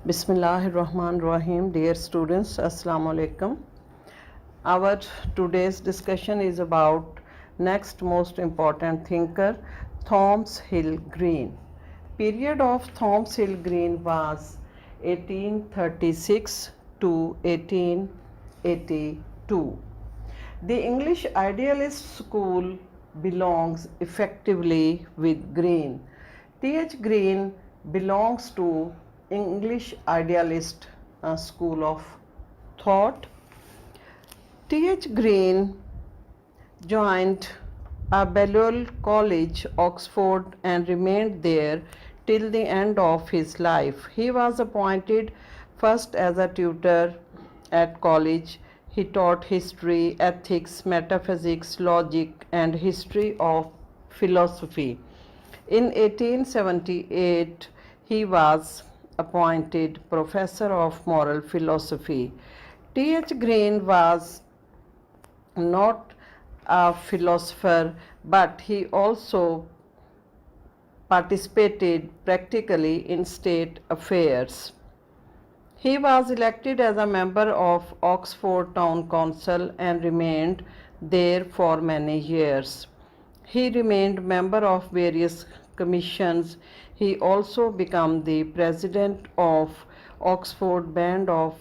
Bismillahirrahmanirrahim. Dear students, Assalamu alaikum. Our today's discussion is about next most important thinker, Thomas Hil Green. Period of Thomas Hil Green was 1836 to 1882. The English idealist school belongs effectively with Green. T.H. Green belongs to English idealist school of thought. T.H. Green joined Balliol College, Oxford, and remained there till the end of his life. He was appointed first as a tutor at college. He taught history, ethics, metaphysics, logic, and history of philosophy. In 1878, he was appointed professor of moral philosophy. T.H. Green was not a philosopher, but he also participated practically in state affairs. He was elected as a member of Oxford Town Council and remained there for many years. He remained member of various commissions. He also became the president of Oxford Band of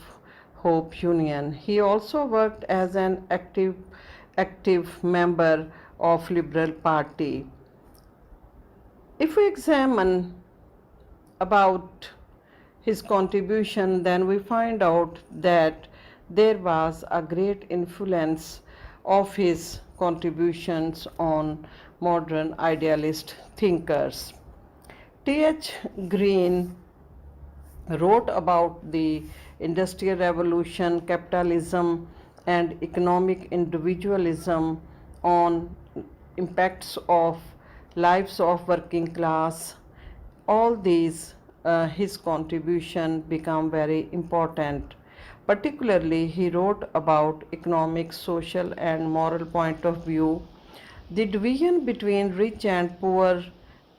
Hope Union. He also worked as an active member of Liberal Party. If we examine about his contribution, then we find out that there was a great influence of his contributions on modern idealist thinkers. T.H. Green wrote about the Industrial Revolution, capitalism, and economic individualism, on impacts of lives of working class. All these his contribution become very important. Particularly, he wrote about economic, social, and moral point of view, the division between rich and poor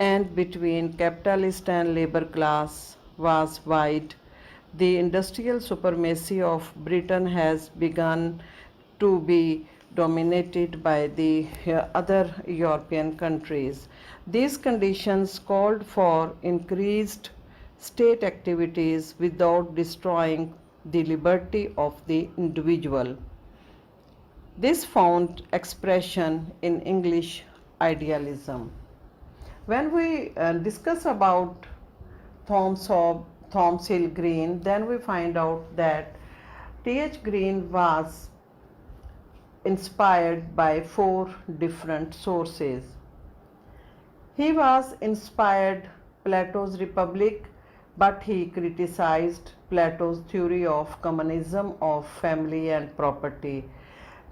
and between capitalist and labor class was wide. The industrial supremacy of Britain has begun to be dominated by the other European countries. These conditions called for increased state activities without destroying the liberty of the individual. This found expression in English idealism. When we discuss about Thomas Hil Green, then we find out that T.H. Green was inspired by four different sources. He was inspired Plato's Republic, but he criticized Plato's theory of communism of family and property.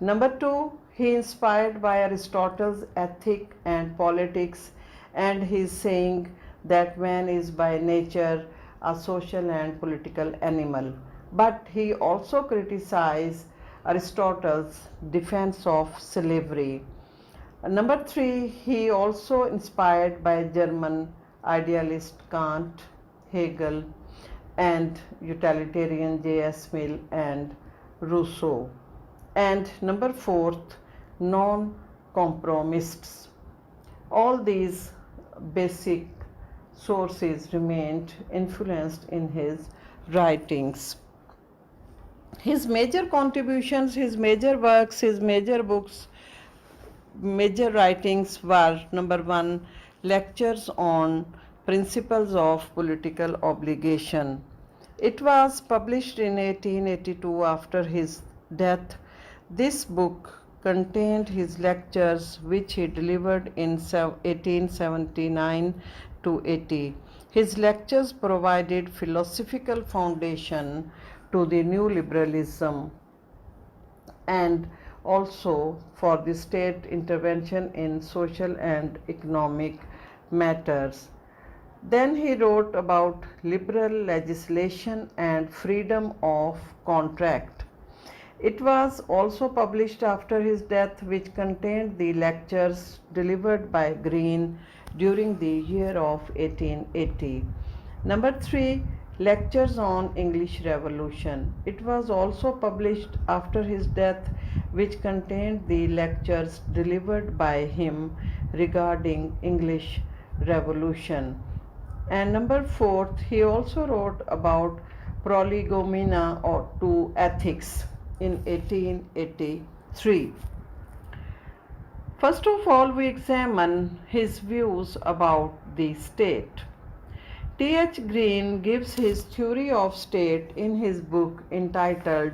Number two, he inspired by Aristotle's Ethic and Politics, and he is saying that man is by nature a social and political animal. But he also criticized Aristotle's defense of slavery. Number three, he also inspired by German idealist Kant, Hegel, and utilitarian J.S. Mill and Rousseau. And number fourth, non-conformists. All these basic sources remained influenced in his writings. His major contributions, his major works, his major books, major writings were: number one, lectures on principles of political obligation. It was published in 1882 after his death. This book contained his lectures which he delivered in 1879 to 80. His lectures provided philosophical foundation to the new liberalism and also for the state intervention in social and economic matters. Then he wrote about liberal legislation and freedom of contract. It was also published after his death, which contained the lectures delivered by Green during the year of 1880. Number 3, Lectures on English Revolution. It was also published after his death, which contained the lectures delivered by him regarding English Revolution. And number fourth, he also wrote about prolegomena or to ethics in 1883. First of all, we examine his views about the state. T.H. Green gives his theory of state in his book entitled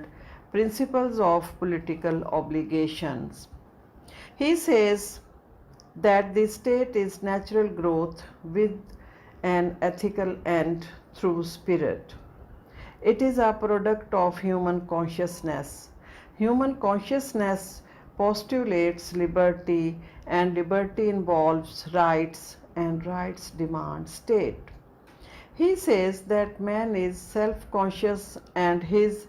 Principles of Political Obligations. He says that the state is natural growth with an ethical end through spirit. It is a product of human consciousness. Human consciousness postulates liberty, and liberty involves rights, and rights demand state. He says that man is self-conscious and his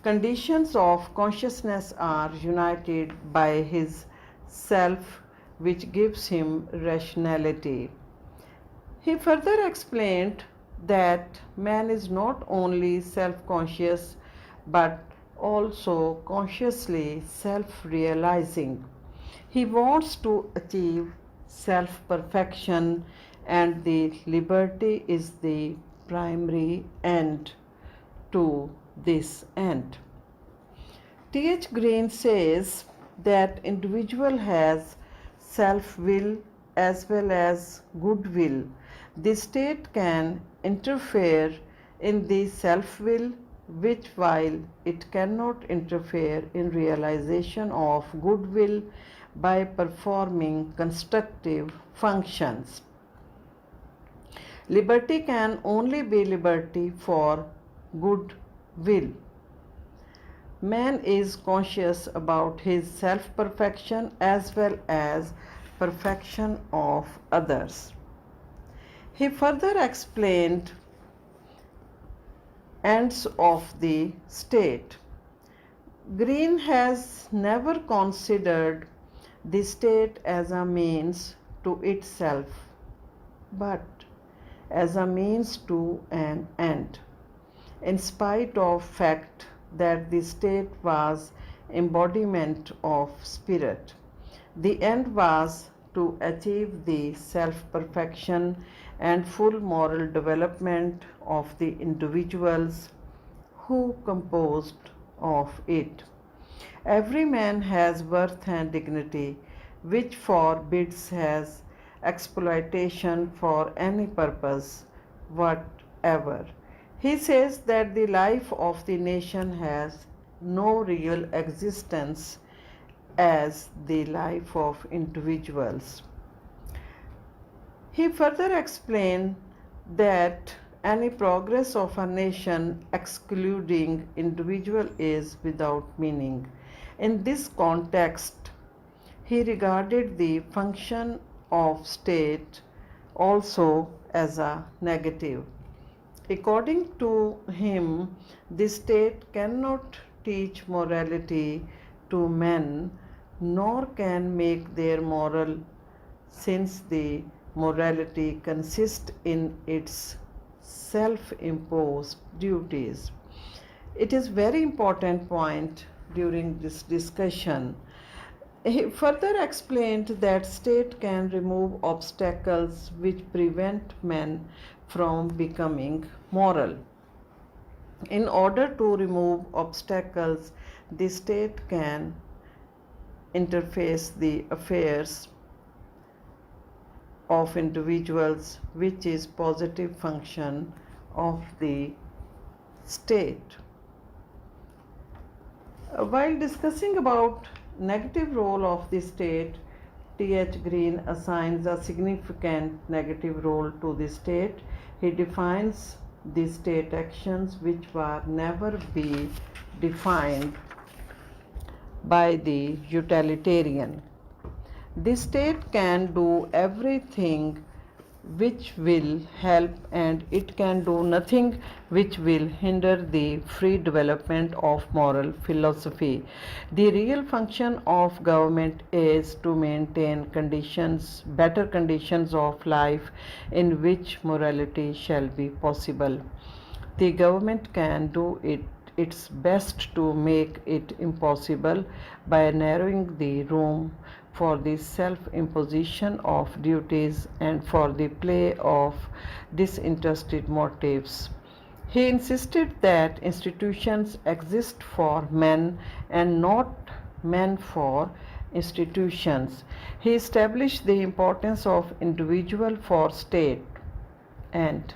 conditions of consciousness are united by his self, which gives him rationality. He further explained that man is not only self-conscious but also consciously self-realizing. He wants to achieve self-perfection, and the liberty is the primary end to this end. T.H. Green says that individual has self-will as well as goodwill. The state can interfere in the self-will, which while it cannot interfere in realization of goodwill by performing constructive functions. Liberty can only be liberty for goodwill. Man is conscious about his self-perfection as well as perfection of others. He further explained ends of the state. Green has never considered the state as a means to itself, but as a means to an end, in spite of fact that the state was embodiment of spirit. The end was to achieve the self-perfection and full moral development of the individuals who composed of it. Every man has worth and dignity, which forbids his exploitation for any purpose whatever. He says that the life of the nation has no real existence as the life of individuals. He further explained that any progress of a nation excluding individual is without meaning. In this context, he regarded the function of state also as a negative. According to him, the state cannot teach morality to men, nor can make their moral, since the morality consists in its self-imposed duties. It is very important point during this discussion. He further explained that state can remove obstacles which prevent men from becoming moral. In order to remove obstacles, the state can interface the affairs of individuals, which is positive function of the state. While discussing about negative role of the state, T.H. Green assigns a significant negative role to the state. He defines the state actions which were never be defined by the utilitarian. The state can do everything which will help, and it can do nothing which will hinder the free development of moral philosophy. The real function of government is to maintain better conditions of life in which morality shall be possible. The government can do its best to make it impossible by narrowing the room for the self-imposition of duties and for the play of disinterested motives. He insisted that institutions exist for men and not men for institutions. He established the importance of individual for state, and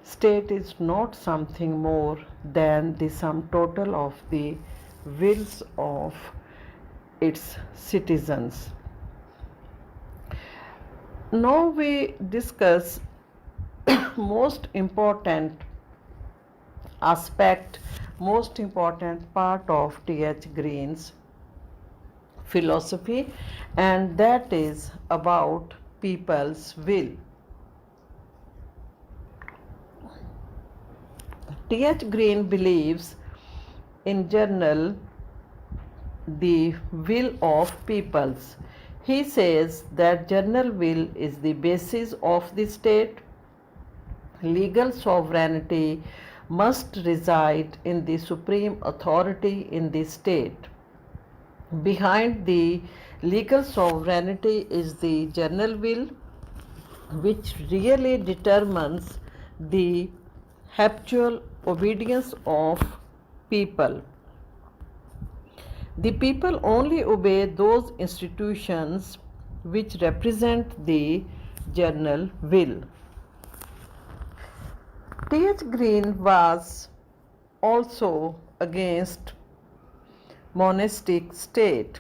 state is not something more than the sum total of the wills of its citizens. Now we discuss most important aspect, most important part of T.H. Green's philosophy, and that is about people's will. T.H. Green believes in general the will of peoples. He says that general will is the basis of the state. Legal sovereignty must reside in the supreme authority in the state. Behind the legal sovereignty is the general will, which really determines the habitual obedience of people. The people only obey those institutions which represent the general will. T.H. Green was also against monastic state.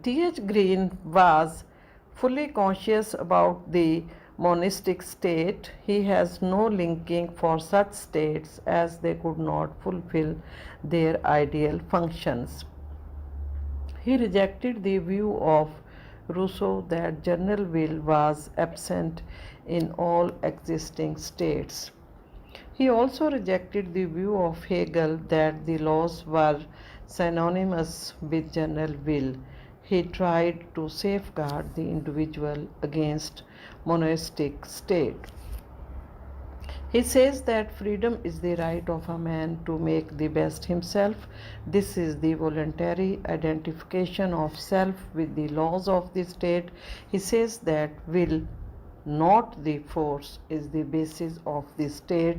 T.H. Green was fully conscious about the monastic state. He has no liking for such states as they could not fulfill their ideal functions. He rejected the view of Rousseau that general will was absent in all existing states. He also rejected the view of Hegel that the laws were synonymous with general will. He tried to safeguard the individual against monastic state. He says that freedom is the right of a man to make the best himself. This is the voluntary identification of self with the laws of the state. He says that will, not the force, is the basis of the state,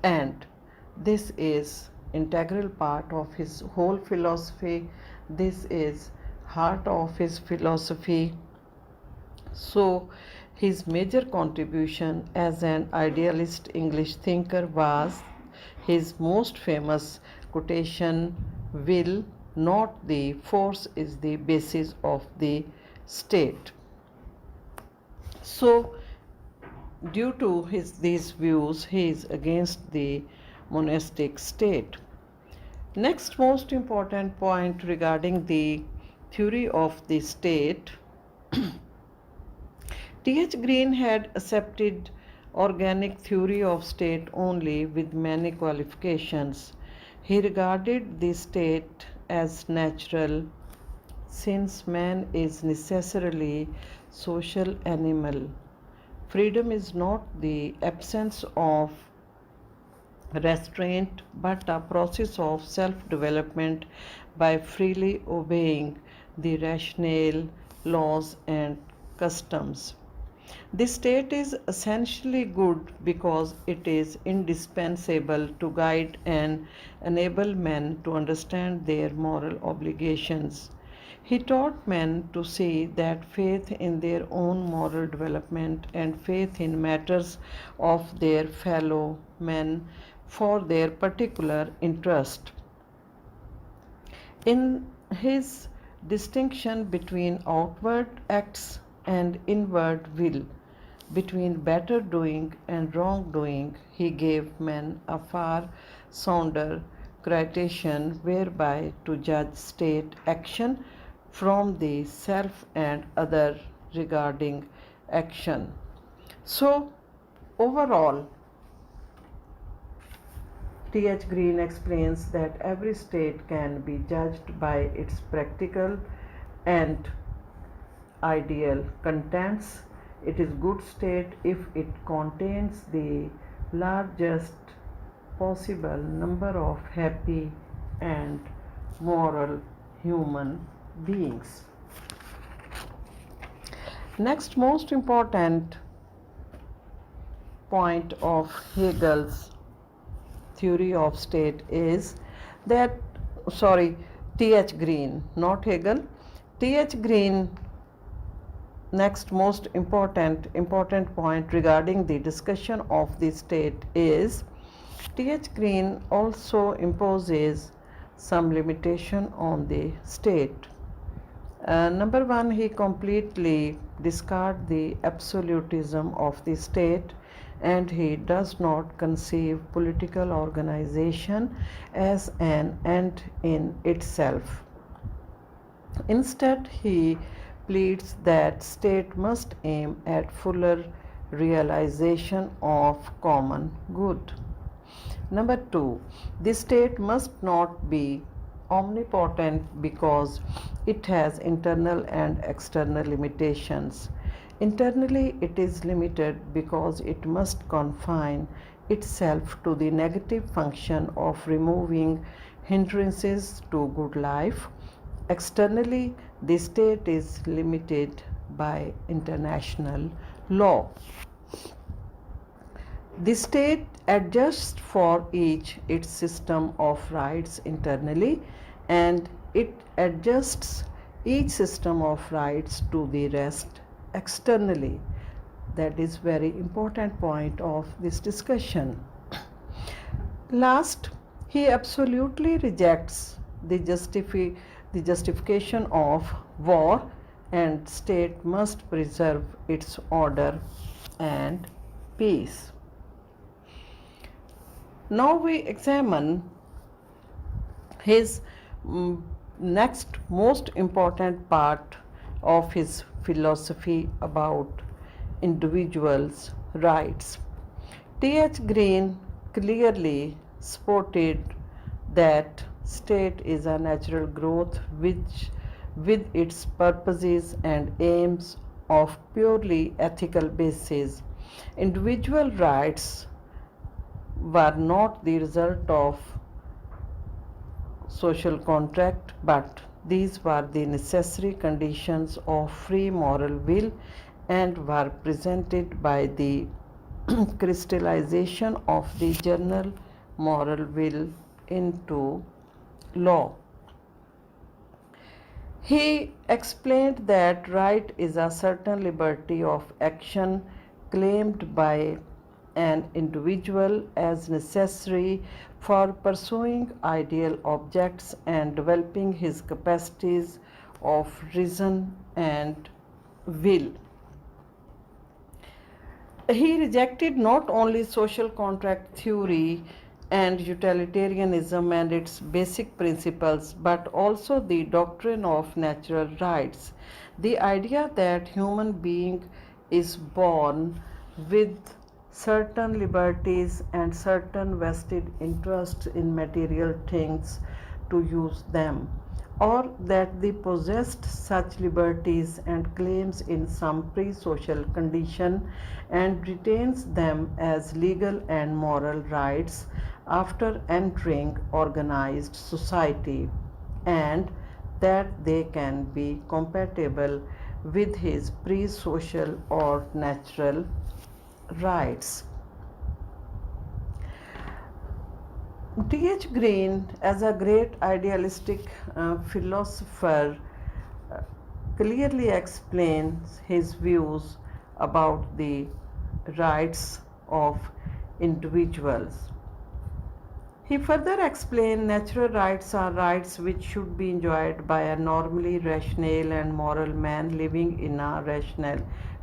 and this is integral part of his whole philosophy. This is heart of his philosophy. So his major contribution as an idealist English thinker was his most famous quotation, will, not the force, is the basis of the state. So due to these views, he is against the monastic state. Next most important point regarding the theory of the state. T.H. Green had accepted organic theory of state only with many qualifications. He regarded the state as natural, since man is necessarily social animal. Freedom is not the absence of restraint but a process of self-development by freely obeying the rational laws and customs. The state is essentially good because it is indispensable to guide and enable men to understand their moral obligations. He taught men to see that faith in their own moral development and faith in matters of their fellow men for their particular interest. In his distinction between outward acts and inward will, between better doing and wrong doing, he gave men a far sounder criterion whereby to judge state action from the self and other regarding action. So, overall, T.H. Green explains that every state can be judged by its practical and ideal contents. It is good state if it contains the largest possible number of happy and moral human beings. Next most important point of Hegel's theory of state is that, T.H. Green, not Hegel. T.H. Green next most important point regarding the discussion of the state is T.H. Green also imposes some limitation on the state. Number one, he completely discards the absolutism of the state, and he does not conceive political organization as an end in itself. Instead, he pleads that state must aim at fuller realization of common good. Number two, the state must not be omnipotent because it has internal and external limitations. Internally, it is limited because it must confine itself to the negative function of removing hindrances to good life. Externally, the state is limited by international law. The state adjusts for each its system of rights internally, and it adjusts each system of rights to the rest externally. That is very important point of this discussion. Last, he absolutely rejects the justification of war, and state must preserve its order and peace. Now we examine his next most important part of his philosophy about individuals' rights. T.H. Green clearly spotted that state is a natural growth which, with its purposes and aims of purely ethical basis, individual rights were not the result of social contract, but these were the necessary conditions of free moral will and were presented by the crystallization of the general moral will into law. He explained that right is a certain liberty of action claimed by an individual as necessary for pursuing ideal objects and developing his capacities of reason and will. He rejected not only social contract theory and utilitarianism and its basic principles, but also the doctrine of natural rights. The idea that human being is born with certain liberties and certain vested interests in material things to use them, or that they possessed such liberties and claims in some pre-social condition and retains them as legal and moral rights after entering organized society, and that they can be compatible with his pre-social or natural rights. T.H. Green, as a great idealistic philosopher, clearly explains his views about the rights of individuals. He further explained natural rights are rights which should be enjoyed by a normally rational and moral man living in a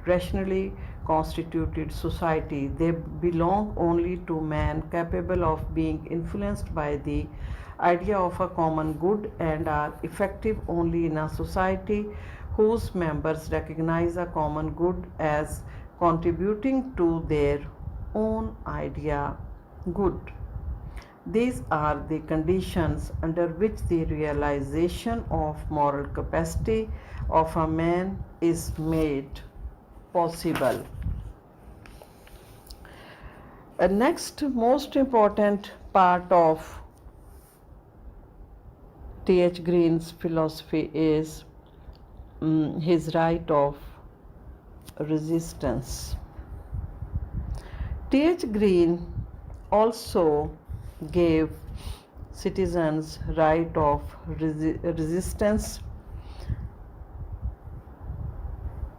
rationally constituted society. They belong only to man capable of being influenced by the idea of a common good and are effective only in a society whose members recognize a common good as contributing to their own idea good. These are the conditions under which the realization of moral capacity of a man is made possible. A next most important part of T.H. Green's philosophy is his right of resistance. T.H. Green also gave citizens right of resistance,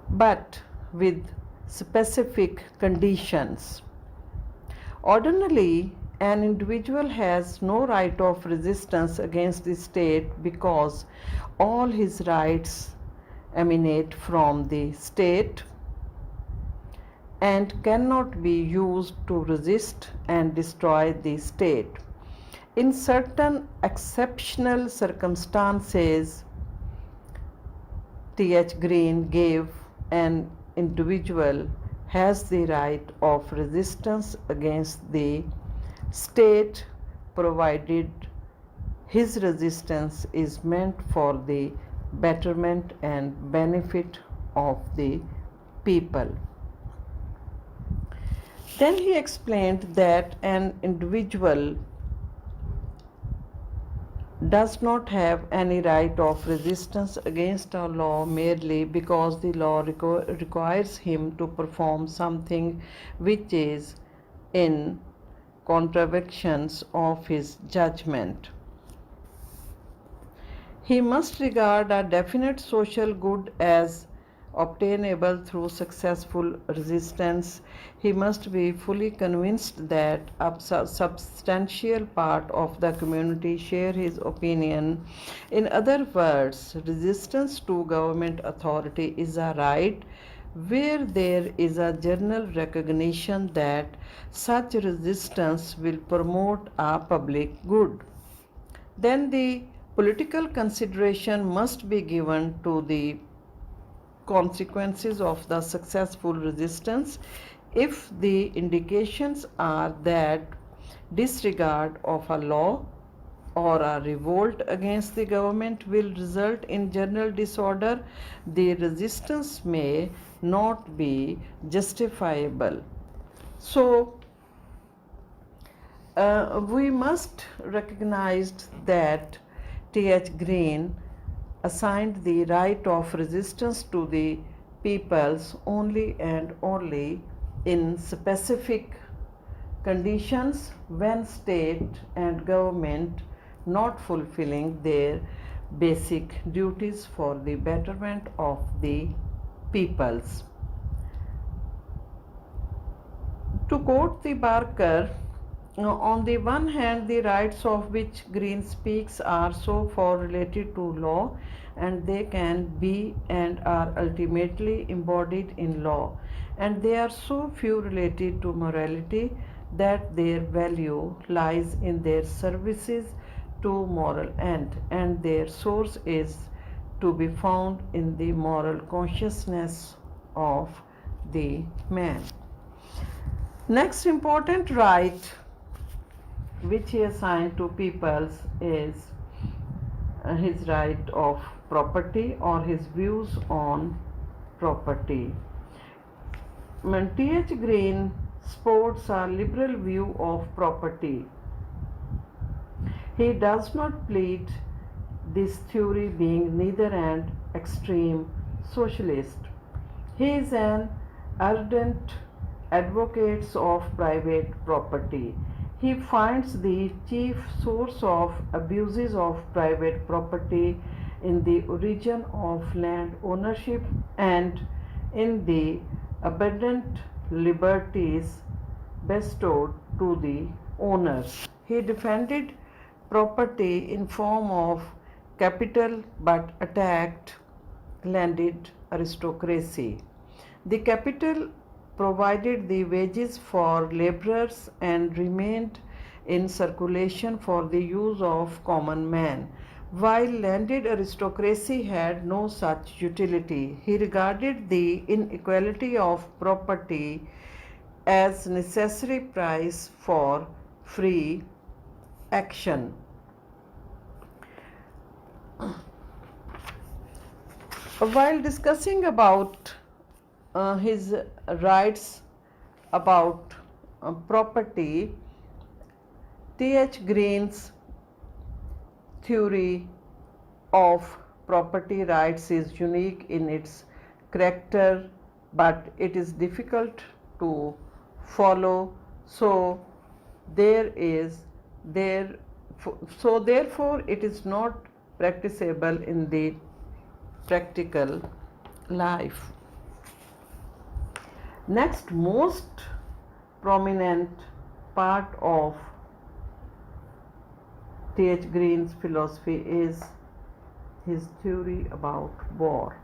but with specific conditions. Ordinarily, an individual has no right of resistance against the state because all his rights emanate from the state and cannot be used to resist and destroy the state. In certain exceptional circumstances, T.H. Green gave an individual has the right of resistance against the state provided his resistance is meant for the betterment and benefit of the people. Then he explained that an individual does not have any right of resistance against a law merely because the law requires him to perform something which is in contraventions of his judgment. He must regard a definite social good as obtainable through successful resistance. He must be fully convinced that a substantial part of the community share his opinion. In other words, resistance to government authority is a right where there is a general recognition that such resistance will promote a public good. Then the political consideration must be given to the consequences of the successful resistance. If the indications are that disregard of a law or a revolt against the government will result in general disorder, the resistance may not be justifiable. So, we must recognize that T.H. Green assigned the right of resistance to the peoples only and only in specific conditions when state and government not fulfilling their basic duties for the betterment of the peoples. To quote the Barker, on the one hand, the rights of which Green speaks are so far related to law, and they can be and are ultimately embodied in law, and they are so few related to morality that their value lies in their services to moral end, and their source is to be found in the moral consciousness of the man. Next important right which he assigned to peoples is his right of property or his views on property. T.H. Green sports a liberal view of property. He does not plead this theory being neither an extreme socialist. He is an ardent advocate of private property. He finds the chief source of abuses of private property in the origin of land ownership and in the abundant liberties bestowed to the owners. He defended property in form of capital but attacked landed aristocracy. The capital provided the wages for laborers and remained in circulation for the use of common man. while landed aristocracy had no such utility. He regarded the inequality of property as necessary price for free action. While discussing about his rights about property, T.H. Green's theory of property rights is unique in its character, but it is difficult to follow. So therefore it is not practicable in the practical life. Next most prominent part of T.H. Green's philosophy is his theory about war.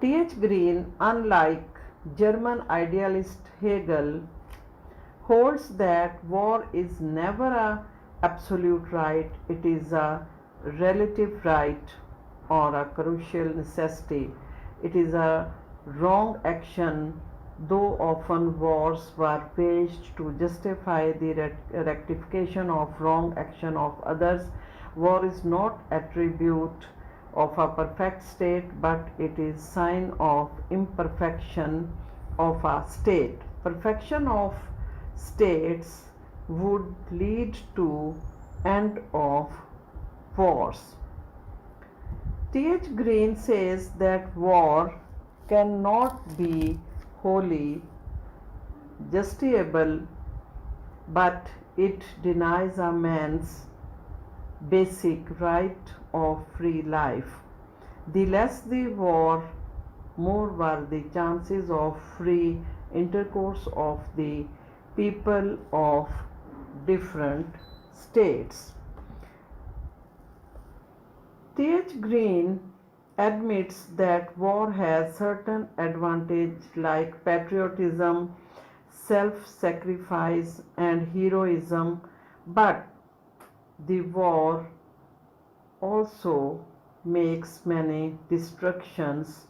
T.H. Green, unlike German idealist Hegel, holds that war is never an absolute right, it is a relative right or a crucial necessity. It is a wrong action, though often wars were waged to justify the rectification of wrong action of others. War is not attribute of a perfect state, but it is sign of imperfection of a state. Perfection of states would lead to end of wars. T.H. Green says that war cannot be wholly justifiable, but it denies a man's basic right of free life. The less the war, more were the chances of free intercourse of the people of different states. T.H. Green admits that war has certain advantages like patriotism, self-sacrifice, and heroism, but the war also makes many destructions,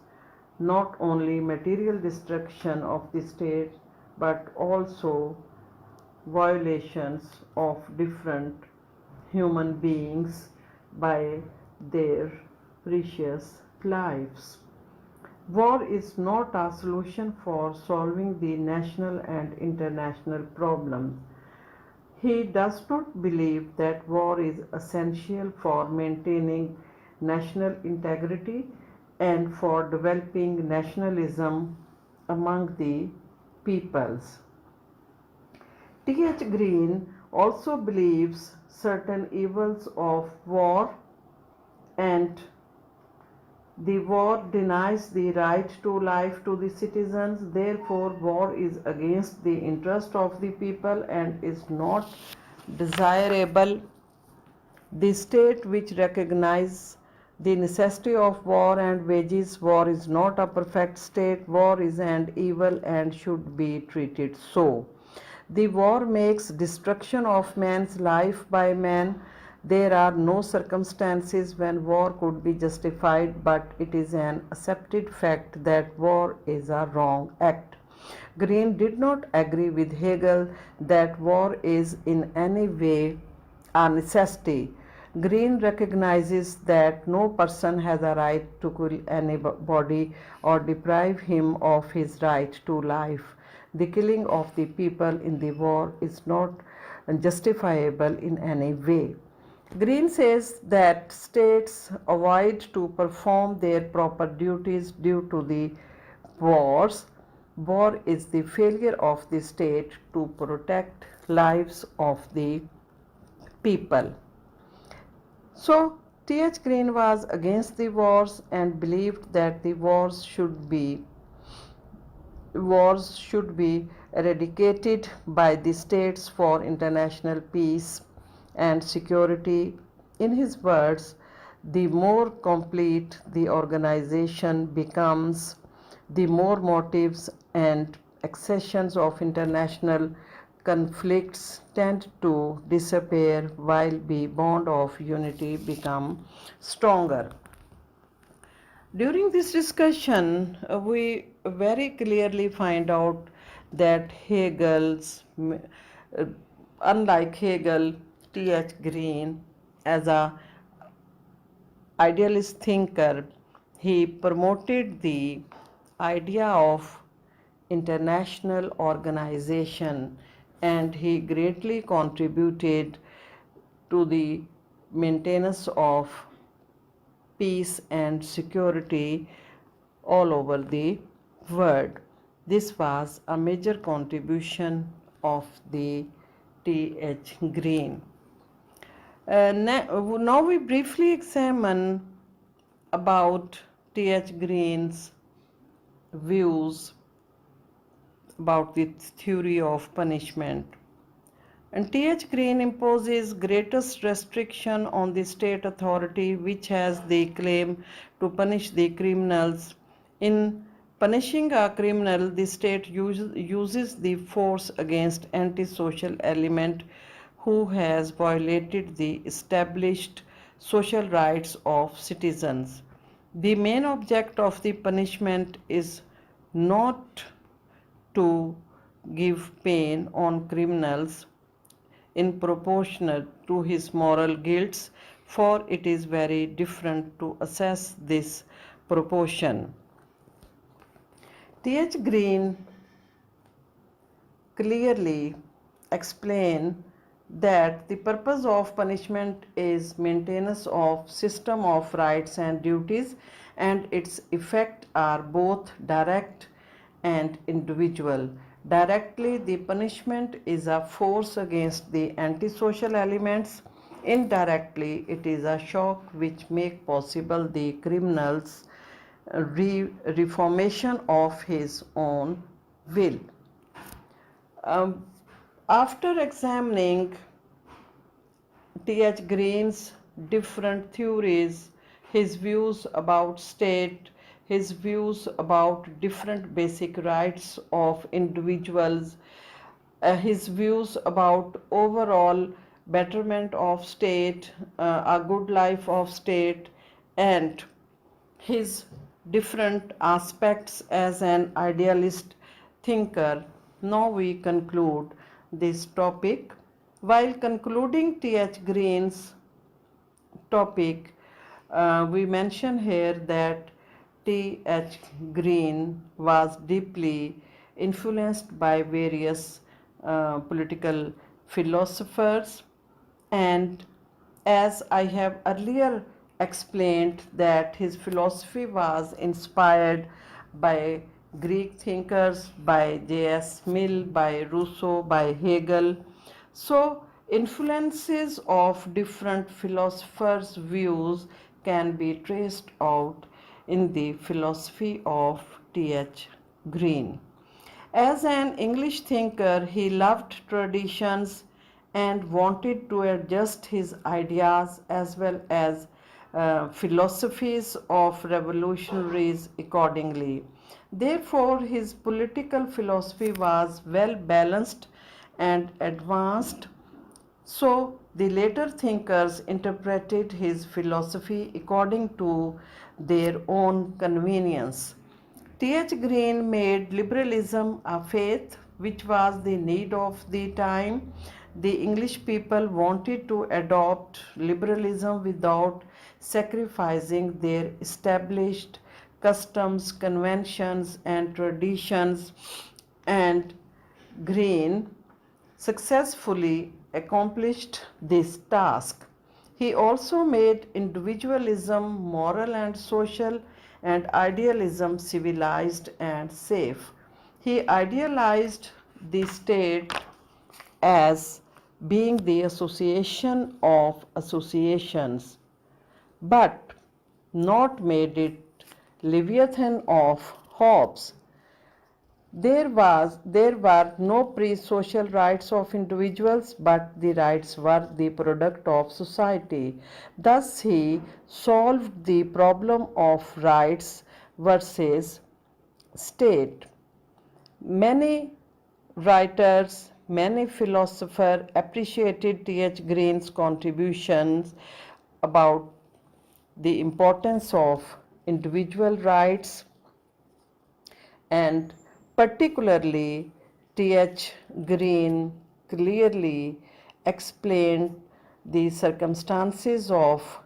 not only material destruction of the state, but also violations of different human beings by their precious lives. War is not a solution for solving the national and international problems. He does not believe that war is essential for maintaining national integrity and for developing nationalism among the peoples. T.H. Green also believes certain evils of war, and the war denies the right to life to the citizens. Therefore, war is against the interest of the people and is not desirable. The state which recognizes the necessity of war and wages war is not a perfect state. War is an evil and should be treated so. The war makes destruction of man's life by man. There are no circumstances when war could be justified, but it is an accepted fact that war is a wrong act. Green did not agree with Hegel that war is in any way a necessity. Green recognizes that no person has a right to kill anybody or deprive him of his right to life. The killing of the people in the war is not justifiable in any way. Green says that states avoid to perform their proper duties due to the wars. War is the failure of the state to protect lives of the people. So, T.H. Green was against the wars and believed that the wars should be eradicated by the states for international peace and security. In his words, the more complete the organization becomes, the more motives and accessions of international conflicts tend to disappear while the bond of unity become stronger. During this discussion, we very clearly find out that uh, unlike Hegel, T.H. Green, as a idealist thinker, he promoted the idea of international organization, and he greatly contributed to the maintenance of peace and security all over the world. This was a major contribution of the T.H. Green. Now we briefly examine about T.H. Green's views about the theory of punishment. And T.H. Green imposes greatest restriction on the state authority which has the claim to punish the criminals. In punishing a criminal, the state uses the force against antisocial element who has violated the established social rights of citizens. The main object of the punishment is not to give pain on criminals in proportion to his moral guilts, for it is very different to assess this proportion. T.H. Green clearly explained that the purpose of punishment is maintenance of system of rights and duties, and its effect are both direct and individual. Directly, the punishment is a force against the antisocial elements. Indirectly, it is a shock which make possible the criminal's reformation of his own will. After examining T.H. Green's different theories, his views about state, his views about different basic rights of individuals, his views about overall betterment of state, a good life of state, and his different aspects as an idealist thinker. Now we conclude this topic. While concluding T.H. Green's topic, we mention here that T.H. Green was deeply influenced by various political philosophers, and as I have earlier explained that his philosophy was inspired by Greek thinkers, by J.S. Mill, by Rousseau, by Hegel. So influences of different philosophers' views can be traced out in the philosophy of T.H. Green. As an English thinker, he loved traditions and wanted to adjust his ideas as well as philosophies of revolutionaries accordingly. Therefore, his political philosophy was well balanced and advanced. So, the later thinkers interpreted his philosophy according to their own convenience. T.H. Green made liberalism a faith which was the need of the time. The English people wanted to adopt liberalism without sacrificing their established customs, conventions, and traditions, and Green successfully accomplished this task. He also made individualism moral and social, and idealism civilized and safe. He idealized the state as being the association of associations, but not made it Leviathan of Hobbes. There were no pre-social rights of individuals, but the rights were the product of society. Thus, he solved the problem of rights versus state. Many writers many philosophers appreciated T.H. Green's contributions about the importance of individual rights, and particularly T.H. Green clearly explained the circumstances of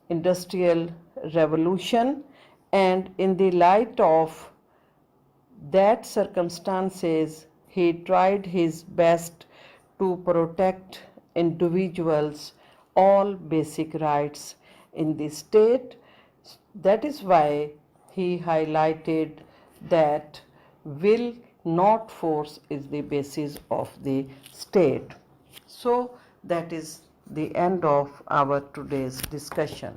industrial revolution, and in the light of that circumstances he tried his best to protect individuals all basic rights in the state. That is why he highlighted that will, not force, is the basis of the state. So that is the end of our today's discussion.